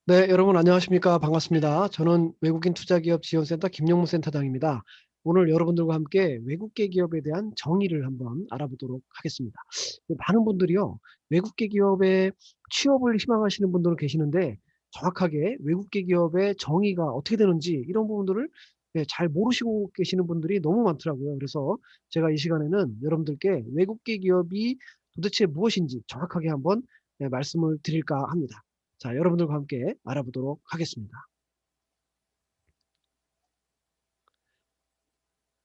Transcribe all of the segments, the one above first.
네, 여러분 안녕하십니까? 반갑습니다. 저는 외국인 투자기업 지원센터 김용무 센터장입니다. 오늘 여러분들과 함께 외국계 기업에 대한 정의를 한번 알아보도록 하겠습니다. 많은 분들이요, 외국계 기업에 취업을 희망하시는 분들은 계시는데 정확하게 외국계 기업의 정의가 어떻게 되는지 이런 부분들을 잘 모르시고 계시는 분들이 너무 많더라고요. 그래서 제가 이 시간에는 여러분들께 외국계 기업이 도대체 무엇인지 정확하게 한번 말씀을 드릴까 합니다. 자, 여러분들과 함께 알아보도록 하겠습니다.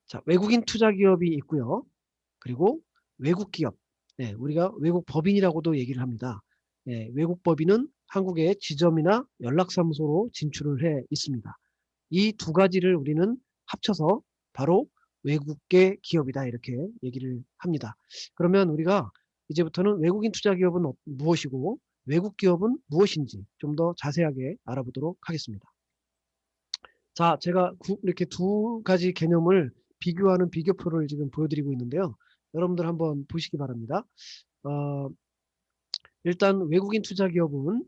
자, 외국인 투자 기업이 있고요. 그리고 외국 기업. 네, 우리가 외국 법인이라고도 얘기를 합니다. 네, 외국 법인은 한국의 지점이나 연락사무소로 진출을 해 있습니다. 이 두 가지를 우리는 합쳐서 바로 외국계 기업이다 이렇게 얘기를 합니다. 그러면 우리가 이제부터는 외국인 투자 기업은 무엇이고 외국 기업은 무엇인지 좀 더 자세하게 알아보도록 하겠습니다. 자, 제가 이렇게 두 가지 개념을 비교하는 비교표를 지금 보여드리고 있는데요. 여러분들 한번 보시기 바랍니다. 어 일단 외국인 투자 기업은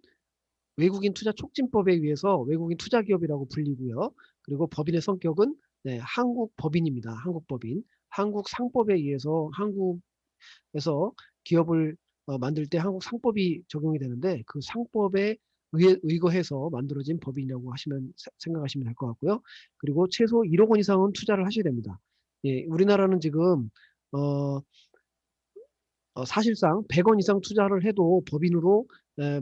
외국인 투자 촉진법에 의해서 외국인 투자 기업이라고 불리고요. 그리고 법인의 성격은 한국 법인입니다. 한국 법인. 한국 상법에 의해서 한국에서 기업을 만들 때 한국 상법이 적용이 되는데 그 상법에 의거해서 만들어진 법인이라고 하시면 생각하시면 될 것 같고요. 그리고 최소 1억 원 이상은 투자를 하셔야 됩니다. 예, 우리나라는 지금 어 사실상 100원 이상 투자를 해도 법인으로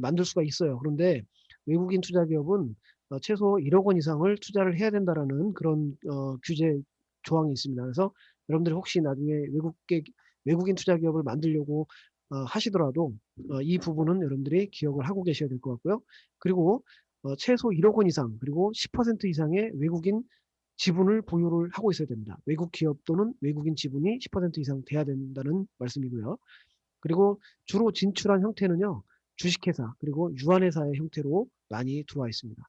만들 수가 있어요. 그런데 외국인 투자 기업은 최소 1억 원 이상을 투자를 해야 된다라는 그런 규제 조항이 있습니다. 그래서 여러분들이 혹시 나중에 외국인 투자 기업을 만들려고 하시더라도 이 부분은 여러분들이 기억을 하고 계셔야 될 것 같고요. 그리고 최소 1억 원 이상 그리고 10% 이상의 외국인 지분을 보유를 하고 있어야 됩니다. 외국 기업 또는 외국인 지분이 10% 이상 돼야 된다는 말씀이고요. 그리고 주로 진출한 형태는요. 주식회사 그리고 유한회사의 형태로 많이 들어와 있습니다.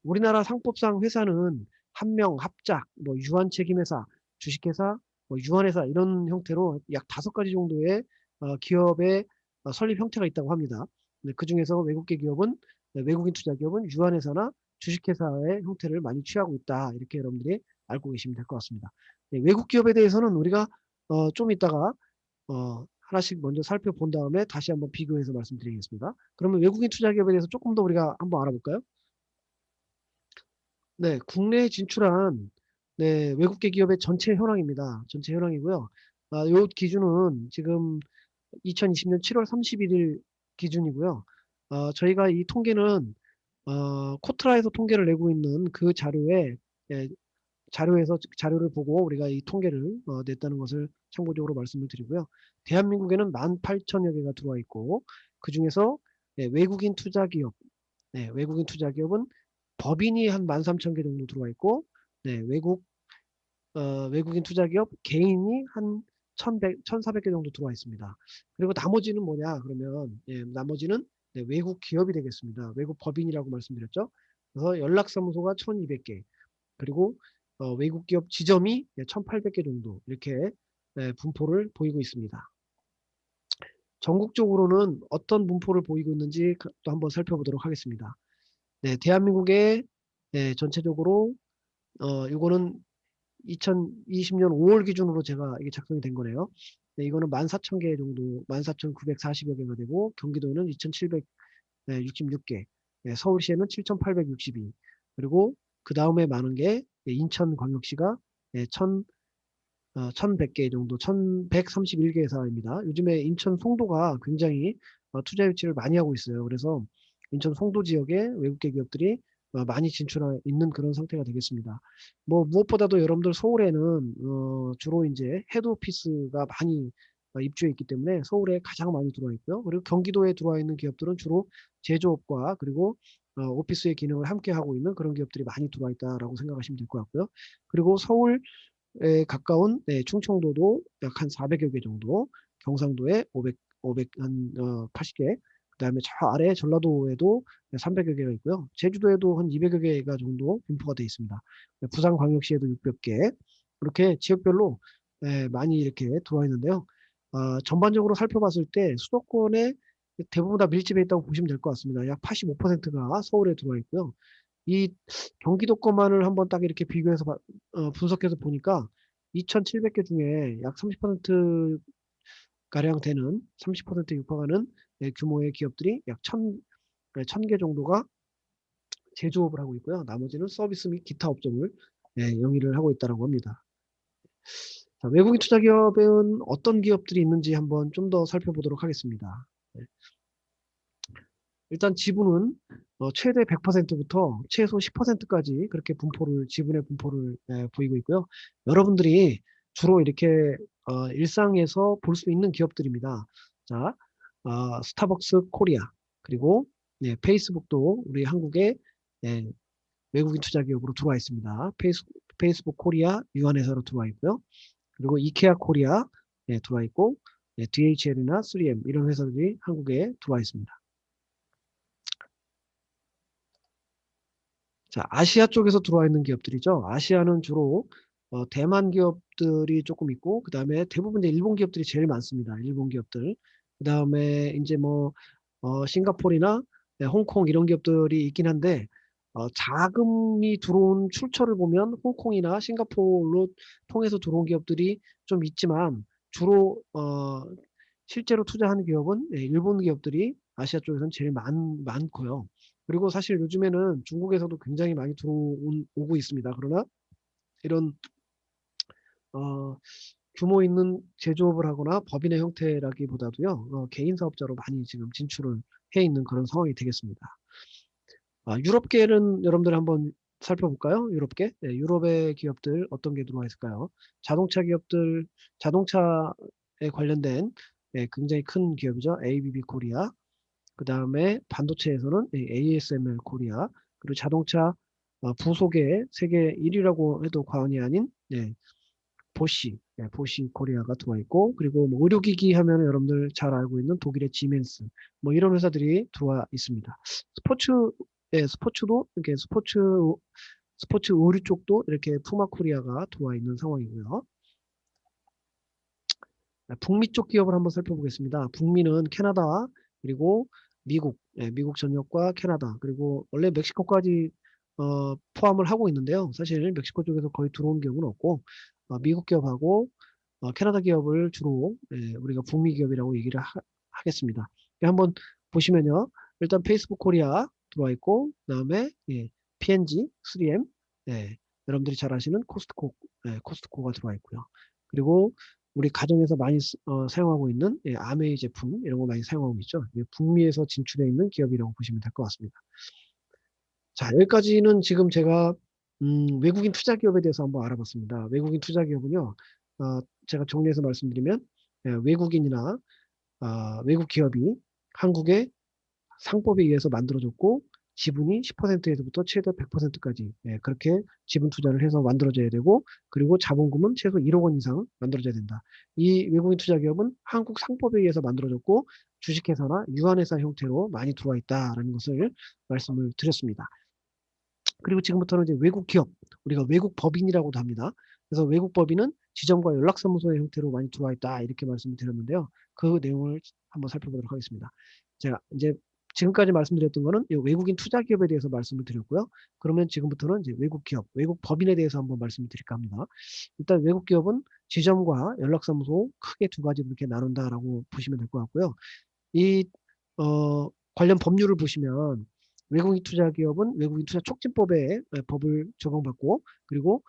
우리나라 상법상 회사는 한명, 합작, 뭐 유한책임회사, 주식회사, 뭐 유한회사 이런 형태로 약 5가지 정도의 기업의 설립 형태가 있다고 합니다. 네, 그중에서 외국계 기업은 외국인 투자 기업은 유한회사나 주식회사의 형태를 많이 취하고 있다. 이렇게 여러분들이 알고 계시면 될 것 같습니다. 네, 외국 기업에 대해서는 우리가 좀 이따가 하나씩 먼저 살펴본 다음에 다시 한번 비교해서 말씀드리겠습니다. 그러면 외국인 투자 기업에 대해서 조금 더 우리가 한번 알아볼까요? 네. 국내에 진출한 외국계 기업의 전체 현황입니다. 전체 현황이고요. 요 기준은 지금 2020년 7월 31일 기준이고요. 저희가 이 통계는 코트라에서 통계를 내고 있는 그 자료에 예 자료에서 자료를 보고 우리가 이 통계를 냈다는 것을 참고적으로 말씀을 드리고요. 대한민국에는 18,000여 개가 들어와 있고 그중에서 외국인 투자 기업, 외국인 투자 기업은 법인이 한 13,000개 정도 들어와 있고 외국인 투자 기업 개인이 한 1,400개 정도 들어와 있습니다. 그리고 나머지는 뭐냐 그러면 나머지는 외국 기업이 되겠습니다. 외국 법인이라고 말씀드렸죠. 그래서 연락사무소가 1,200개 그리고 외국 기업 지점이 1,800개 정도 이렇게 분포를 보이고 있습니다. 전국적으로는 어떤 분포를 보이고 있는지 또 한번 살펴보도록 하겠습니다. 네, 대한민국의 전체적으로 요거는 2020년 5월 기준으로 제가 이게 작성이 된 거네요. 네, 이거는 14,000개 정도 14,940여 개가 되고 경기도는 2,766개, 서울시에는 7,862 그리고 그다음에 많은 게 인천광역시가 1,100개 정도 1,131개 회사입니다. 요즘에 인천 송도가 굉장히 투자 유치를 많이 하고 있어요. 그래서 인천 송도 지역에 외국계 기업들이 많이 진출해 있는 그런 상태가 되겠습니다. 뭐 무엇보다도 여러분들 서울에는 주로 인제 헤드 오피스가 많이 입주해 있기 때문에 서울에 가장 많이 들어와 있고요. 그리고 경기도에 들어와 있는 기업들은 주로 제조업과 그리고 오피스의 기능을 함께 하고 있는 그런 기업들이 많이 들어와 있다라고 생각하시면 될 것 같고요. 그리고 서울 가까운 충청도도 약 한 400여 개 정도, 경상도에 500 한 80개, 그다음에 저 아래 전라도에도 300여 개가 있고요. 제주도에도 한 200여 개가 정도 분포가 되어 있습니다. 부산광역시에도 600 개, 이렇게 지역별로 많이 이렇게 들어와 있는데요. 전반적으로 살펴봤을 때 수도권에 대부분 다 밀집해 있다고 보시면 될 것 같습니다. 약 85%가 서울에 들어와 있고요. 이 경기도 것만을 한번 딱 이렇게 비교해서 분석해서 보니까 2,700개 중에 약 30% 가량 되는 30%에 육박하는 규모의 기업들이 약 1,000개 정도가 제조업을 하고 있고요. 나머지는 서비스 및 기타 업종을 영위를 하고 있다라고 합니다. 자, 외국인 투자 기업은 어떤 기업들이 있는지 한번 좀 더 살펴보도록 하겠습니다. 네. 일단 지분은 최대 100%부터 최소 10%까지 그렇게 지분의 분포를 보이고 있고요. 여러분들이 주로 이렇게 일상에서 볼 수 있는 기업들입니다. 자, 스타벅스 코리아, 그리고 페이스북도 우리 한국의 외국인 투자 기업으로 들어와 있습니다. 페이스북 코리아 유한회사로 들어와 있고요. 그리고 이케아 코리아 들어와 있고, DHL이나 3M 이런 회사들이 한국에 들어와 있습니다. 자, 아시아 쪽에서 들어와 있는 기업들이죠. 아시아는 주로 대만 기업들이 조금 있고, 그 다음에 대부분 이제 일본 기업들이 제일 많습니다. 일본 기업들. 그 다음에 이제 뭐 싱가포르나 홍콩 이런 기업들이 있긴 한데, 자금이 들어온 출처를 보면 홍콩이나 싱가포르로 통해서 들어온 기업들이 좀 있지만, 주로 실제로 투자하는 기업은 일본 기업들이 아시아 쪽에서는 제일 많고요. 그리고 사실 요즘에는 중국에서도 굉장히 많이 들어오고 있습니다. 그러나 이런 어, 규모 있는 제조업을 하거나 법인의 형태라기보다도요, 개인 사업자로 많이 지금 진출을 해 있는 그런 상황이 되겠습니다. 유럽계는 여러분들 한번 살펴볼까요? 유럽계? 네, 유럽의 기업들 어떤 게 들어와 있을까요? 자동차 기업들, 자동차에 관련된 굉장히 큰 기업이죠. ABB 코리아. 그 다음에 반도체에서는 ASML 코리아, 그리고 자동차 부속의 세계 1위라고 해도 과언이 아닌 보시 코리아가 들어와 있고, 그리고 뭐 의료기기 하면 여러분들 잘 알고 있는 독일의 지멘스, 뭐 이런 회사들이 들어와 있습니다. 스포츠도 이렇게 스포츠 의류 쪽도 이렇게 푸마 코리아가 들어와 있는 상황이고요. 북미 쪽 기업을 한번 살펴보겠습니다. 북미는 캐나다, 그리고 미국, 미국 전역과 캐나다, 그리고 원래 멕시코까지 포함을 하고 있는데요. 사실 멕시코 쪽에서 거의 들어온 기업은 없고, 미국 기업하고 캐나다 기업을 주로 우리가 북미 기업이라고 얘기를 하겠습니다. 한번 보시면요. 일단 페이스북 코리아 들어와 있고, 그다음에 P&G, 3M, 여러분들이 잘 아시는 코스트코가 들어와 있고요. 그리고 우리 가정에서 많이 사용하고 있는 아메이 제품 이런 거 많이 사용하고 있죠. 북미에서 진출해 있는 기업이라고 보시면 될 것 같습니다. 자, 여기까지는 지금 제가 외국인 투자 기업에 대해서 한번 알아봤습니다. 외국인 투자 기업은요, 제가 정리해서 말씀드리면 외국인이나 외국 기업이 한국의 상법에 의해서 만들어졌고, 지분이 10%에서부터 최대 100%까지 그렇게 지분 투자를 해서 만들어져야 되고, 그리고 자본금은 최소 1억 원 이상 만들어져야 된다. 이 외국인 투자 기업은 한국 상법에 의해서 만들어졌고, 주식회사나 유한회사 형태로 많이 들어와 있다라는 것을 말씀을 드렸습니다. 그리고 지금부터는 이제 외국 기업, 우리가 외국 법인이라고도 합니다. 그래서 외국 법인은 지점과 연락사무소의 형태로 많이 들어와 있다, 이렇게 말씀을 드렸는데요. 그 내용을 한번 살펴보도록 하겠습니다. 제가 이제 지금까지 말씀드렸던 거는 외국인 투자 기업에 대해서 말씀을 드렸고요. 그러면 지금부터는 이제 외국 기업, 외국 법인에 대해서 한번 말씀을 드릴까 합니다. 일단 외국 기업은 지점과 연락사무소 크게 두 가지로 이렇게 나눈다라고 보시면 될 것 같고요. 이 관련 법률을 보시면 외국인 투자 기업은 외국인 투자 촉진법에 법을 적용받고, 그리고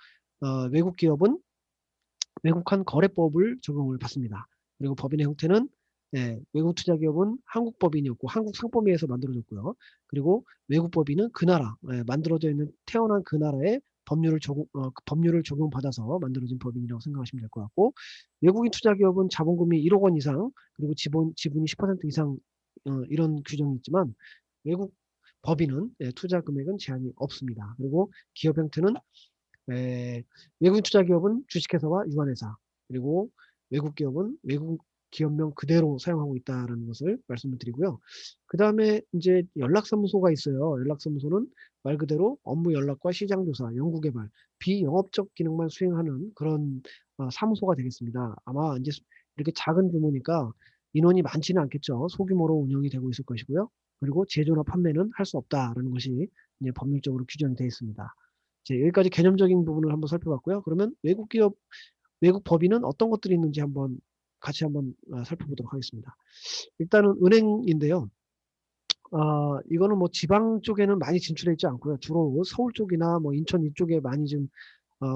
외국 기업은 외국한 거래법을 적용을 받습니다. 그리고 법인의 형태는 외국 투자 기업은 한국 법인이었고 한국 상법위에서 만들어졌고요. 그리고 외국 법인은 그 나라 만들어져 있는 태어난 그 나라의 법률을 적용받아서 만들어진 법인이라고 생각하시면 될 것 같고, 외국인 투자 기업은 자본금이 1억 원 이상, 그리고 지분이 10% 이상 이런 규정이 있지만, 외국 법인은 투자 금액은 제한이 없습니다. 그리고 기업 형태는 외국인 투자 기업은 주식회사와 유한회사, 그리고 외국 기업은 외국 기업명 그대로 사용하고 있다는 것을 말씀을 드리고요. 그 다음에 이제 연락사무소가 있어요. 연락사무소는 말 그대로 업무 연락과 시장조사, 연구개발, 비영업적 기능만 수행하는 그런 사무소가 되겠습니다. 아마 이제 이렇게 작은 규모니까 인원이 많지는 않겠죠. 소규모로 운영이 되고 있을 것이고요. 그리고 제조나 판매는 할 수 없다라는 것이 이제 법률적으로 규정이 되어 있습니다. 이제 여기까지 개념적인 부분을 한번 살펴봤고요. 그러면 외국 법인은 어떤 것들이 있는지 한번 같이 한번 살펴보도록 하겠습니다. 일단은 은행인데요. 이거는 뭐 지방 쪽에는 많이 진출해 있지 않고요. 주로 서울 쪽이나 뭐 인천 이쪽에 많이 좀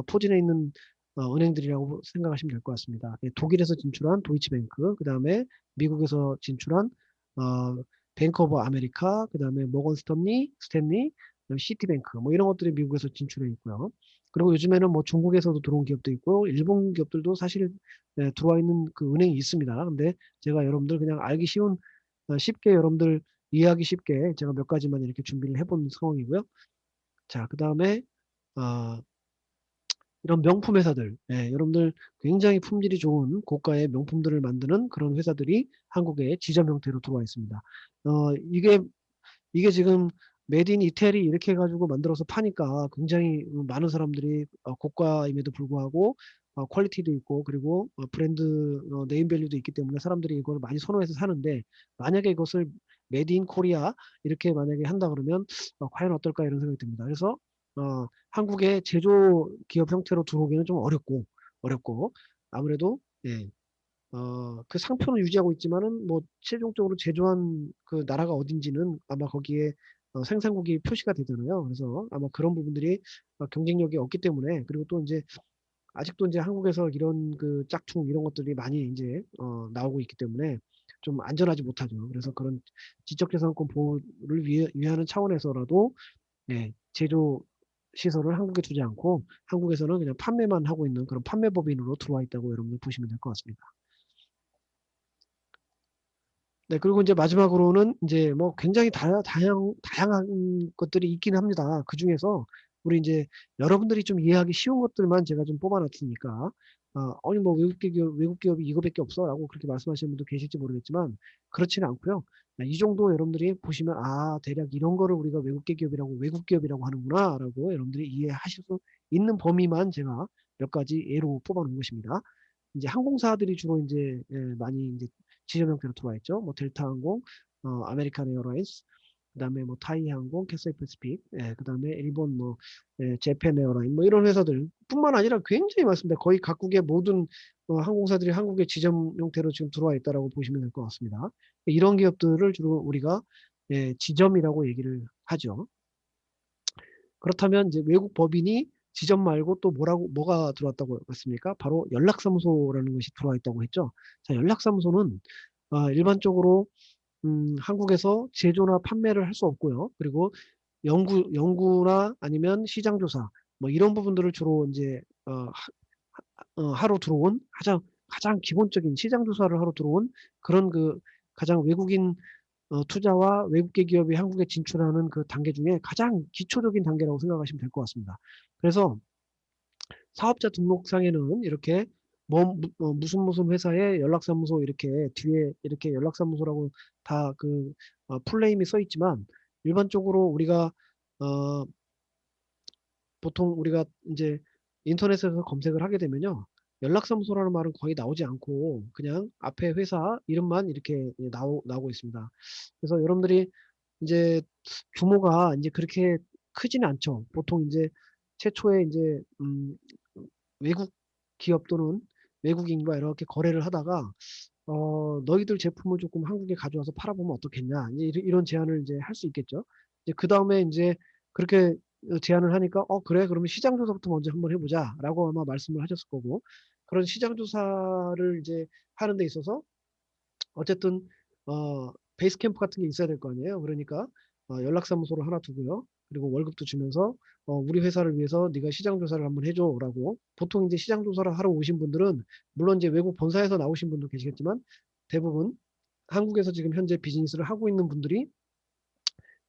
포진해 있는 은행들이라고 생각하시면 될 것 같습니다. 예, 독일에서 진출한 도이치뱅크, 그다음에 미국에서 진출한 어 뱅크 오브 아메리카, 그다음에 모건 스탠리, 그다음에 시티뱅크 뭐 이런 것들이 미국에서 진출해 있고요. 그리고 요즘에는 뭐 중국에서도 들어온 기업도 있고 일본 기업들도 사실 들어와 있는 그 은행이 있습니다. 근데 제가 여러분들 그냥 알기 쉬운 쉽게 여러분들 이해하기 쉽게 제가 몇 가지만 이렇게 준비를 해본 상황이고요. 자, 그다음에 어 이런 명품 회사들, 예, 여러분들 굉장히 품질이 좋은 고가의 명품들을 만드는 그런 회사들이 한국에 지점 형태로 들어와 있습니다. 이게 지금 메드 인 이태리 이렇게 해 가지고 만들어서 파니까 굉장히 많은 사람들이 고가임에도 불구하고 퀄리티도 있고 그리고 브랜드 네임 밸류도 있기 때문에 사람들이 이걸 많이 선호해서 사는데, 만약에 이것을 메드 인 코리아 이렇게 만약에 한다 그러면 '과연 어떨까?' 이런 생각이 듭니다. 그래서 한국의 제조 기업 형태로 들어오기는 좀 어렵고 아무래도, 예, 그 상표는 유지하고 있지만은 뭐 최종적으로 제조한 그 나라가 어딘지는 아마 거기에 생산국이 표시가 되잖아요. 그래서 아마 그런 부분들이 경쟁력이 없기 때문에, 그리고 또 인제 아직도 인제 한국에서 이런 그 짝퉁 이런 것들이 많이 인제 나오고 있기 때문에 좀 안전하지 못하죠. 그래서 그런 지적재산권 보호를 위하는 차원에서라도, 예, 제조 시설을 한국에 두지 않고 한국에서는 그냥 판매만 하고 있는 그런 판매법인으로 들어와 있다고 여러분들 보시면 될 것 같습니다. 네, 그리고 인제 마지막으로는 인제 뭐 굉장히 다양한 것들이 있긴 합니다. 그중에서 우리 인제 여러분들이 좀 이해하기 쉬운 것들만 제가 좀 뽑아 놨으니까, "아니 뭐 외국 기업이 이거밖에 없어."라고 그렇게 말씀하시는 분도 계실지 모르겠지만 그렇지는 않고요. 이 정도 여러분들이 보시면 '아, 대략 이런 거를 우리가 외국 기업이라고 하는구나.'라고 여러분들이 이해하실 수 있는 범위만 제가 몇 가지 예로 뽑아 놓은 것입니다. 인제 항공사들이 주로 인제, 예, 많이 인제 지점 형태로 들어와 있죠. 뭐 델타항공, 아메리칸 에어라인스, 그다음에 뭐 타이항공, 캐서이 패시픽, 예, 그다음에 일본 뭐, 예, 재팬 에어라인 뭐 이런 회사들뿐만 아니라 굉장히 많습니다. 거의 각국의 모든 항공사들이 한국에 지점 형태로 지금 들어와 있다라고 보시면 될 것 같습니다. 이런 기업들을 주로 우리가, 예, 지점이라고 얘기를 하죠. 그렇다면 이제 외국 법인이 지점 말고 또 뭐가 들어왔다고 했습니까? 바로 연락사무소라는 것이 들어와 있다고 했죠. 자, 연락사무소는 일반적으로 한국에서 제조나 판매를 할 수 없고요. 그리고 연구나 아니면 시장 조사 뭐 이런 부분들을 주로 인제 하러 들어온 가장 기본적인 시장 조사를 하러 들어온 그런 그 가장 외국인 투자와 외국계 기업이 한국에 진출하는 그 단계 중에 가장 기초적인 단계라고 생각하시면 될 것 같습니다. 그래서 사업자 등록상에는 이렇게 무슨 회사의 연락사무소 이렇게 뒤에 이렇게 연락사무소라고 다 그 풀네임이 써 있지만, 일반적으로 우리가 어 보통 우리가 인제 인터넷에서 검색을 하게 되면요. 연락사무소라는 말은 거의 나오지 않고 그냥 앞에 회사 이름만 이렇게 나오고 있습니다. 그래서 여러분들이 인제 규모가 인제 그렇게 크지는 않죠. 보통 인제 최초에 인제 외국 기업 또는 외국인과 이렇게 거래를 하다가 "너희들 제품을 쪼끔 한국에 가져와서 팔아보면 어떻겠냐." 이제 이런 제안을 인제 할 수 있겠죠. 이제 그다음에 인제 그렇게 제안을 하니까 그래. 그러면 시장 조사부터 먼저 한번 해 보자."라고 아마 말씀을 하셨을 거고, 그런 시장 조사를 이제 하는 데 있어서 어쨌든 베이스 캠프 같은 게 있어야 될 거 아니에요. 그러니까 연락사무소를 하나 두고요. 그리고 월급도 주면서 "우리 회사를 위해서 네가 시장 조사를 한번 해 줘."라고. 보통 인제 시장 조사를 하러 오신 분들은 물론 이제 외국 본사에서 나오신 분도 계시겠지만 대부분 한국에서 지금 현재 비즈니스를 하고 있는 분들이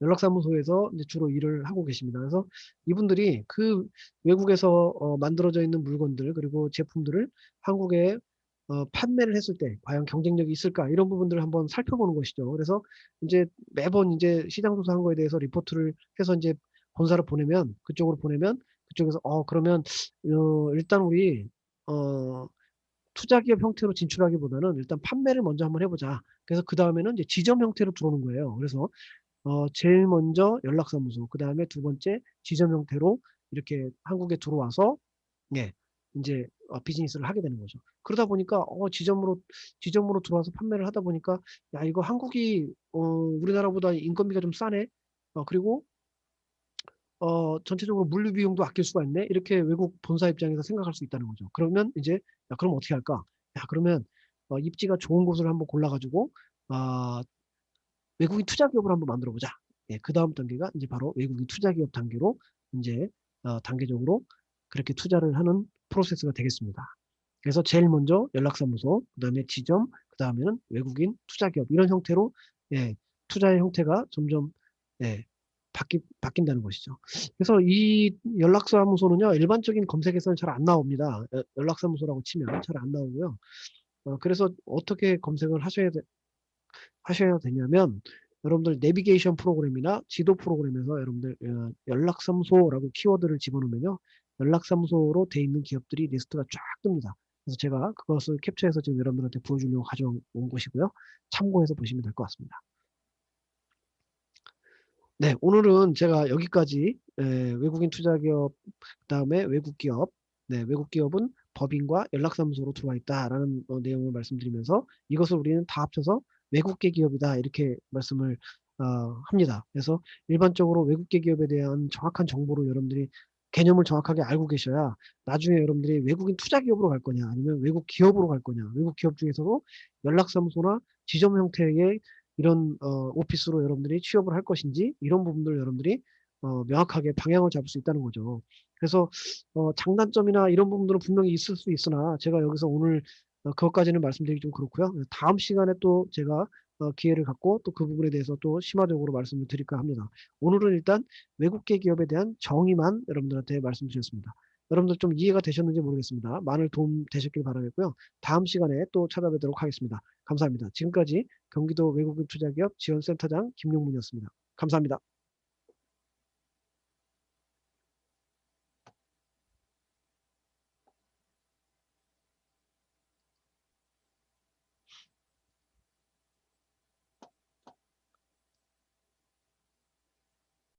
연락사무소에서 이제 주로 일을 하고 계십니다. 그래서 이분들이 그 외국에서 만들어져 있는 물건들 그리고 제품들을 한국에 판매를 했을 때 '과연 경쟁력이 있을까?' 이런 부분들을 한번 살펴보는 것이죠. 그래서 인제 매번 인제 시장 조사한 거에 대해서 리포트를 해서 인제 본사로 보내면 그쪽으로 보내면 그쪽에서 그러면 일단 우리 어 투자기업 형태로 진출하기보다는 일단 판매를 먼저 한번 해 보자. 그래서 그다음에는 이제 지점 형태로 들어오는 거예요. 그래서 제일 먼저 연락사무소, 그다음에 두 번째 지점 형태로 이렇게 한국에 들어와서 예 인제 비즈니스를 하게 되는 거죠. 그러다 보니까 지점으로 들어와서 판매를 하다 보니까 '야 이거 한국이 우리나라보다 인건비가 좀 싸네. 그리고 전체적으로 물류 비용도 아낄 수가 있네.' 이렇게 외국 본사 입장에서 생각할 수 있다는 거죠. 그러면 이제 '야 그럼 어떻게 할까? 야 그러면 입지가 좋은 곳을 한번 골라 가지고 아 외국인 투자 기업을 한번 만들어 보자.' 예 그다음 단계가 인제 바로 외국인 투자 기업 단계로 인제 단계적으로 그렇게 투자를 하는 프로세스가 되겠습니다. 그래서 제일 먼저 연락사무소, 그다음에 지점, 그다음에는 외국인 투자 기업 이런 형태로 예 투자의 형태가 점점 예 바뀐다는 것이죠. 그래서 이 연락사무소는요 일반적인 검색에서는 잘 안 나옵니다. 연락사무소라고 치면 잘 안 나오고요. 그래서 어떻게 검색을 하셔야 되냐면 여러분들 내비게이션 프로그램이나 지도 프로그램에서 여러분들 연락사무소라고 키워드를 집어넣으면요. 연락사무소로 돼 있는 기업들이 리스트가 쫙 뜹니다. 그래서 제가 그것을 캡처해서 지금 여러분들한테 보여주려고 가져온 것이고요. 참고해서 보시면 될 것 같습니다. 네. 오늘은 제가 여기까지 외국인 투자 기업 그다음에 외국 기업 외국 기업은 법인과 연락사무소로 들어와 있다라는 내용을 말씀드리면서 이것을 우리는 다 합쳐서 외국계 기업이다 이렇게 말씀을 합니다. 그래서 일반적으로 외국계 기업에 대한 정확한 정보를 여러분들이 개념을 정확하게 알고 계셔야 나중에 여러분들이 외국인 투자 기업으로 갈 거냐 아니면 외국 기업으로 갈 거냐 외국 기업 중에서도 연락사무소나 지점 형태의 이런 오피스로 여러분들이 취업을 할 것인지 이런 부분들을 여러분들이 명확하게 방향을 잡을 수 있다는 거죠. 그래서 장단점이나 이런 부분들은 분명히 있을 수 있으나 제가 여기서 오늘 그것까지는 말씀드리기 좀 그렇고요. 다음 시간에 또 제가 기회를 갖고 또 그 부분에 대해서 또 심화적으로 말씀을 드릴까 합니다. 오늘은 일단 외국계 기업에 대한 정의만 여러분들한테 말씀드렸습니다. 여러분들 좀 이해가 되셨는지 모르겠습니다. 많은 도움 되셨길 바라겠고요. 다음 시간에 또 찾아뵙도록 하겠습니다. 감사합니다. 지금까지 경기도 외국인 투자기업 지원센터장 김용문이었습니다. 감사합니다.